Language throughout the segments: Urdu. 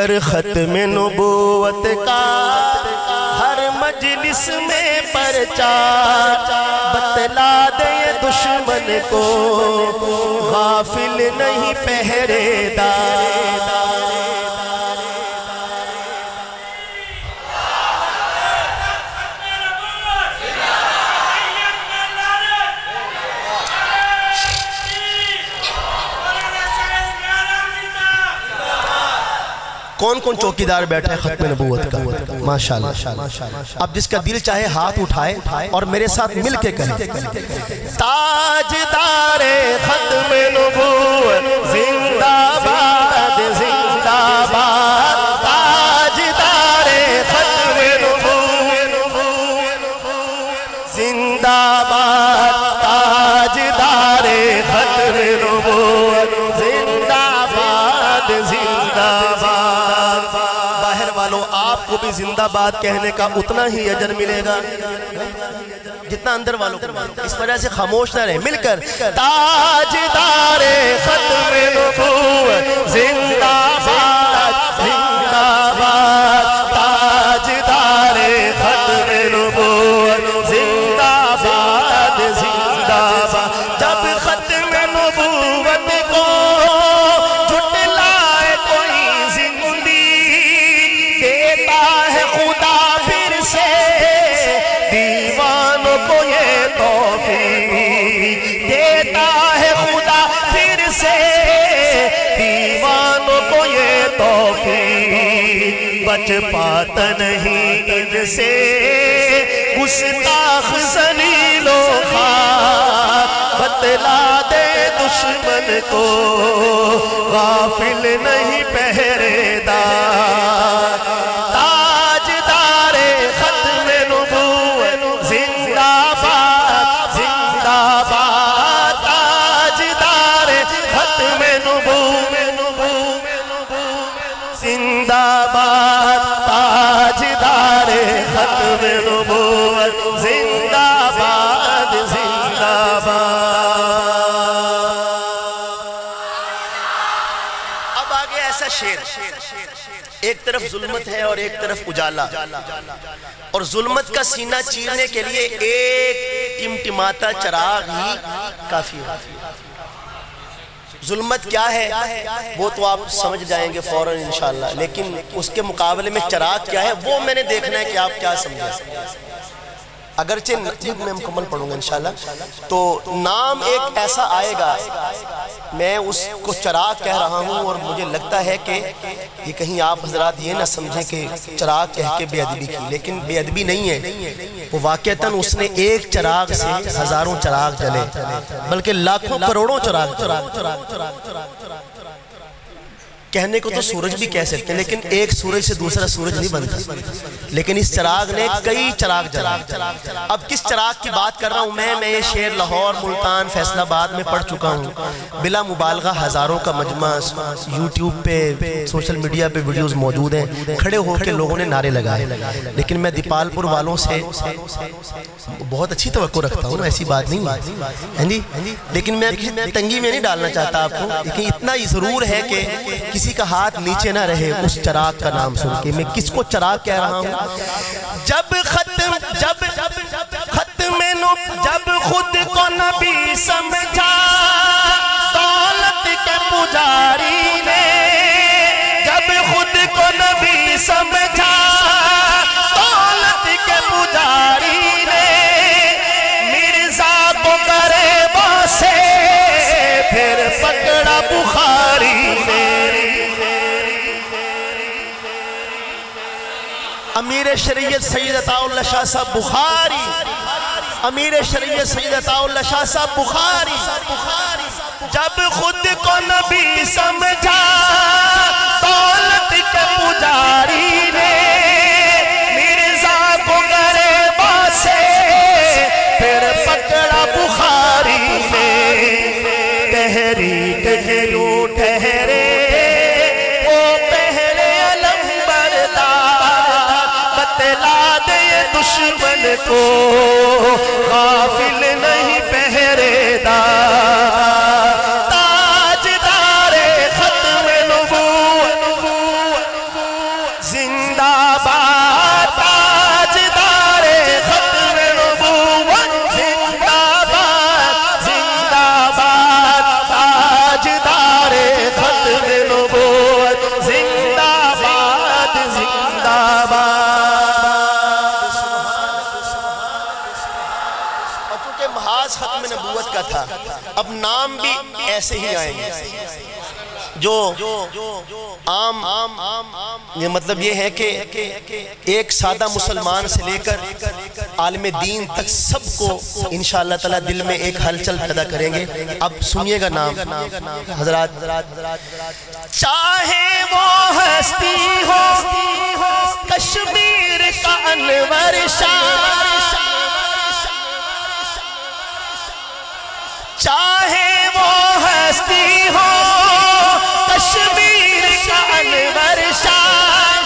گر ختم نبوت کا ہر مجلس میں پرچار بتلا دے دشمن کو غافل نہیں پہرے دار کون کون چوکیدار بیٹھے ختم نبوت کا ماشاءاللہ اب جس کا دل چاہے ہاتھ اٹھائے اور میرے ساتھ مل کے کہیں تاجدار ختم نبوت زندہ باد زندہ باد تاجدار ختم نبوت زندہ باد تاجدار ختم نبوت زندہ باد زندہ باد باہر والوں آپ کو بھی زندہ باد کہنے کا اتنا ہی اجر ملے گا جتنا اندر والوں کو ملتا ہے اس وجہ سے خاموش نہ رہے مل کر تاجدار ختم نبوت زندہ باد زندہ باد تاجدار ختم نبوت زندہ باد زندہ باد جب ختم نبوت کو جھٹلائے کوئی زندگی دیتا ہے خدا پھر سے دیوانوں کو یہ توفیق دیتا ہے خدا پھر سے دیوانوں کو یہ توفیق بچ پاتا نہیں ان سے گستاخ ذلیل و خوار بتلا دے دشمن کو غافل نہیں پہرے دار تاجدار ختم نبوت زندہ باد زندہ باد تاجدار ختم نبوت زندہ باد تاجدار ختم نبوت زندہ باد زندہ باد اب آگے ایسا شعر ایک طرف ظلمت ہے اور ایک طرف اجالا اور ظلمت کا سینہ چیرنے کے لیے ایک ٹمٹماتا چراغ ہی کافی ہے ظلمت کیا ہے وہ تو آپ سمجھ جائیں گے فوراً انشاءاللہ لیکن اس کے مقابلے میں چراغ کیا ہے وہ میں نے دیکھنا ہے کہ آپ کیا سمجھیں اگرچہ میں مکمل پڑھوں گا انشاءاللہ تو نام ایک ایسا آئے گا میں اس کو چراغ کہہ رہا ہوں اور مجھے لگتا ہے کہ یہ کہیں آپ حضرات یہ نہ سمجھیں کہ چراغ کہہ کے بے ادبی کی لیکن بے ادبی نہیں ہے وہ واقعتاً اس نے ایک چراغ سے ہزاروں چراغ جلے بلکہ لاکھوں کروڑوں چراغ کہنے کو تو سورج بھی کہہ سکتے ہیں لیکن ایک سورج سے دوسرا سورج نہیں بنتا لیکن اس چراغ نے کئی چراغ جلا اب کس چراغ کی بات کر رہا ہوں میں یہ شعر لاہور ملتان فیصل آباد میں پڑھ چکا ہوں بلا مبالغہ ہزاروں کا مجمع یوٹیوب پہ سوشل میڈیا پہ ویڈیوز موجود ہیں کھڑے ہو کے لوگوں نے نعرے لگائے لیکن میں دیپال پور والوں سے بہت اچھی توقع رکھتا ہوں ایسی بات نہیں لیکن میں تنگی میں نہیں ڈالنا چاہتا آپ کو لیکن اتنا ہی ضرور ہے کہ کسی کا ہاتھ نیچے نہ رہے اس چراغ کا نام سن کے میں کس کو چراغ کہہ رہا ہوں جب خود کو نبی سمجھا دولت کے پجاری نے جب خود کو نبی سمجھا دولت کے پجاری نے مرزا کو گریبوں سے پھر پکڑا بخاری نے امیر شریعت سید عطا اللہ شاہ صاحب بخاری امیر شریعت سید عطا اللہ شاہ صاحب بخاری جب خود کو نبی سمجھا دولت کے پجاری نے مرزا کو گریبوں سے پھر پکڑا بخاری نے تحریک ہلو ٹھہرے بتلا دے دشمن کو غافل نہیں پہرے دار تاجدار ختم نبوت کا تھا، اب نام بھی ایسے ہی آئیں گے جو عام، یہ مطلب یہ ہے کہ ایک سادہ مسلمان سے لے کر عالم دین تک سب کو انشاءاللہ تعالی دل میں ایک ہلچل پیدا کریں گے۔ اب سنیے گا نام حضرات۔ چاہے وہ ہستی ہو کشمیر کا انور شاہ، چاہے وہ ہستی ہو کشمیر کا انور شاہ،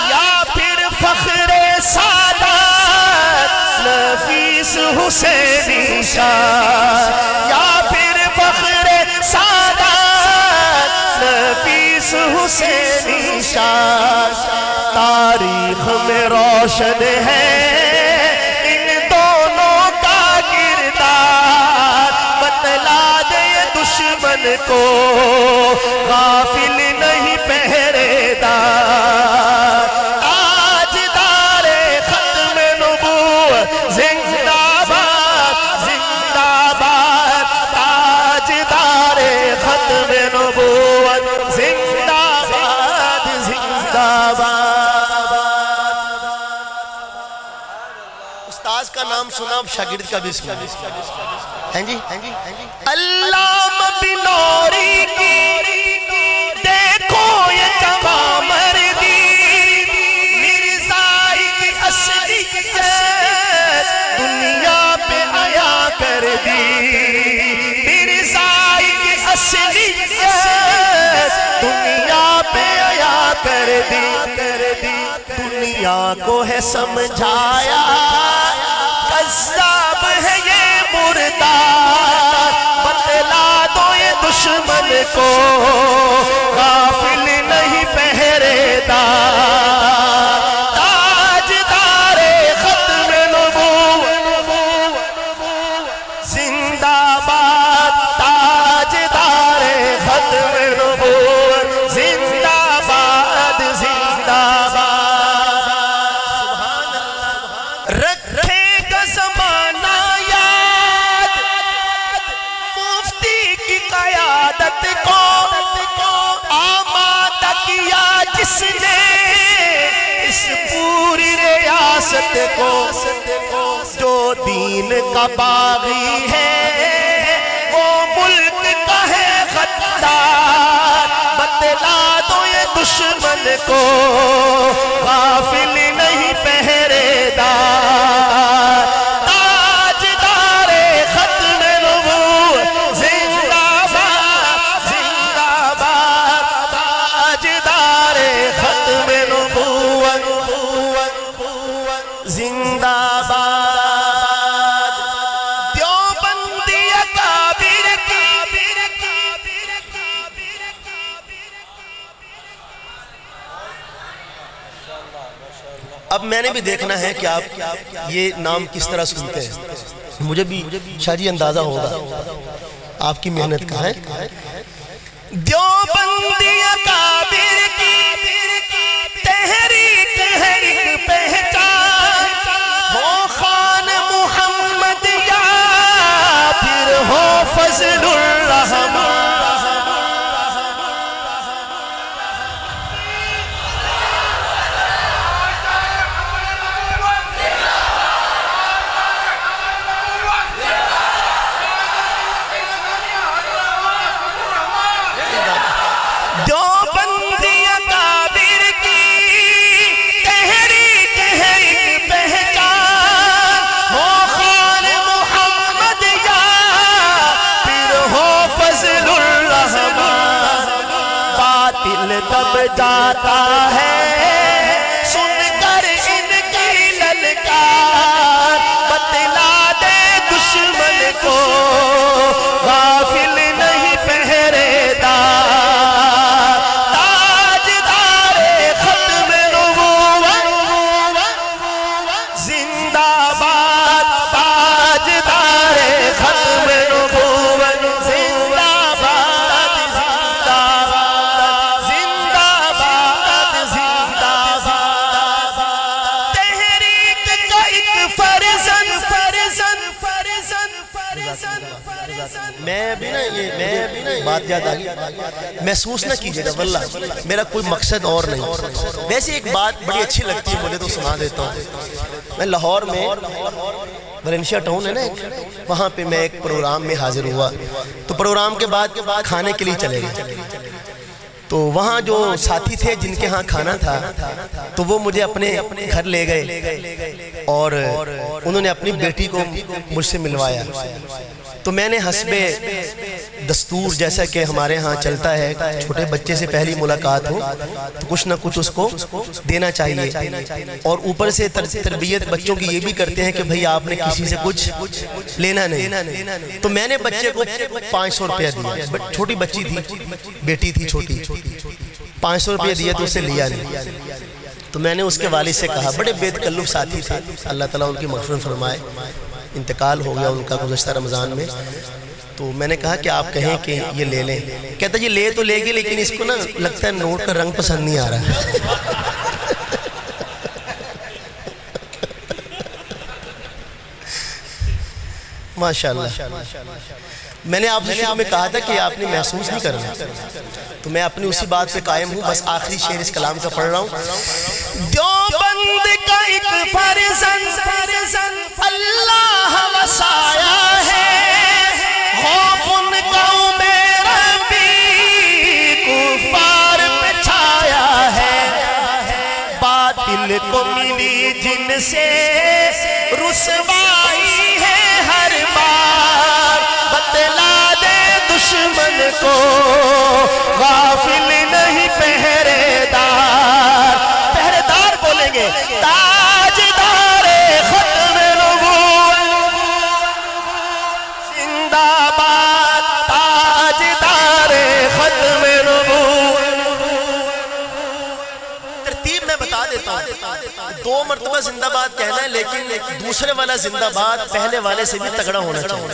یا پھر فخر سعادت نفیس حسینی شاہ، یا پھر فخر سعادت نفیس حسینی شاہ، تاریخ میں روشن ہے ان دونوں کا کردار، بتلا دے دشمن کو غافل نہیں پہرے دار، تاجدار ختم نبوت زندہ باد زندہ باد، تاجدار ختم نبوت زندہ باد زندہ باد۔ استاذ کا نام سنا، اب شاگرد کا بھی سنا ہیں جی۔ علامہ بنوری کی دیکھو یہ جوان مردی، مرزائی کی اصلیت دنیا پہ آیا کر دی، مرزائی کی اصلیت دنیا پہ آیا کر دی، دنیا کو ہے سمجھایا قذاب ہے یہ مردار، بتلا دو یہ دشمن کو غافل نہیں پہرے دار، تاجدار ختم نبوت زندہ باد، تاجدار ختم نبوت زندہ باد زندہ باد۔ سبحان اللہ، رکھے گا زمانہ یاد مفتی کی قیادت کو، آمادہ کیا جس نے اس پوری ریاست کو، جو دین کا باغی ہے وہ ملک کا ہے غدار، بتلا دو یہ دشمن کو غافل نہیں پہرے دار، تاجدار ختم نبوت زندہ باد زندہ باد، تاجدار ختم نبوت زندہ باد۔ دیوبندی اکابر کی اب میں نے بھی دیکھنا ہے کہ آپ یہ نام کس طرح سنتے ہیں، مجھے بھی شاہ جی اندازہ ہوگا آپ کی محنت کا ہے۔ دیوبندی اکابر کی تحریک ہے ایک پہچان، ہو خان محمد یا پھر ہو فضل الرحمان، دیوبندی اکابر کی تحریک ہے ایک پہچان، ہو خان محمد یا پھر ہو فضل الرحمان، باطل دب جاتا ہے سن کر ان کی للکار، بتلا دے دشمن کو غافل نہیں پہرے دار، تاجدار ختم نبوت زندہ باد، تاجدار ختم نبوت زندہ باد زندہ باد زندہ باد زندہ میں بھی نا یہ بات یاد آگئی، محسوس نہ کیجئے گا واللہ میرا کوئی مقصد اور نہیں، ویسے ایک بات بڑی اچھی لگتی ہے مجھے تو سنا دیتا ہوں۔ میں لاہور میں ورنشیا ٹاؤن ہے نا وہاں پہ میں ایک پروگرام میں حاضر ہوا، تو پروگرام کے بعد کھانے کے لیے چلے گئے، تو وہاں جو ساتھی تھے جن کے ہاں کھانا تھا تو وہ مجھے اپنے گھر لے گئے اور انہوں نے اپنی بیٹی کو مجھ سے ملوایا، تو میں نے حسب دستور جیسا کہ ہمارے ہاں چلتا ہے چھوٹے بچے سے پہلی ملاقات ہو تو کچھ نہ کچھ اس کو دینا چاہیے، اور اوپر سے تربیت بچوں کی یہ بھی کرتے ہیں کہ بھئی آپ نے کسی سے کچھ لینا نہیں، تو میں نے بچے کو 500 روپیہ دیا، چھوٹی بچی تھی، بیٹی تھی چھوٹی، 500 روپیہ دیا تو اسے لیا نہیں، تو میں نے اس کے والد سے کہا، بڑے بے تکلف ساتھی تھے، اللہ تعالیٰ ان کی مغفرت فرمائے، انتقال ہو گیا ان کا گزشتہ رمضان میں، تو میں نے کہا کہ آپ کہیں کہ یہ لے لیں، کہتا یہ لے تو لے گی لیکن اس کو نا لگتا ہے نوٹ کا رنگ پسند نہیں آ رہا ہے۔ ماشاءاللہ، میں نے آپ سے شروع میں کہا تھا کہ آپ نے محسوس نہیں کرنا، تو میں اپنی اسی بات پہ قائم ہوں، بس آخری شعر اس کلام کا پڑھ رہا ہوں۔ دیوبند کا ایک فرزند اللہ وسایا ہے، خوف ان قوم ربی کفار پہ چھایا ہے، باطل کو ملی جن سے رسوائی ہے ہر بار، بتلا دے دشمن کو غافل نہیں پہرے دار، پہرے دار بولیں گے، تاجدار ختم نبوت زندہ باد، تاجدار ختم نبوت۔ ترتیب میں بتا دیتا ہوں، 2 مرتبہ زندہ باد کہنا ہے لیکن دوسرے والا زندہ باد پہلے والے سے بھی تگڑا ہونا چاہیے،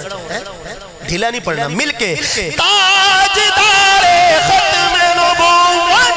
ڈھیلا نہیں پڑھنا، مل کے تاجدار ختم نبوت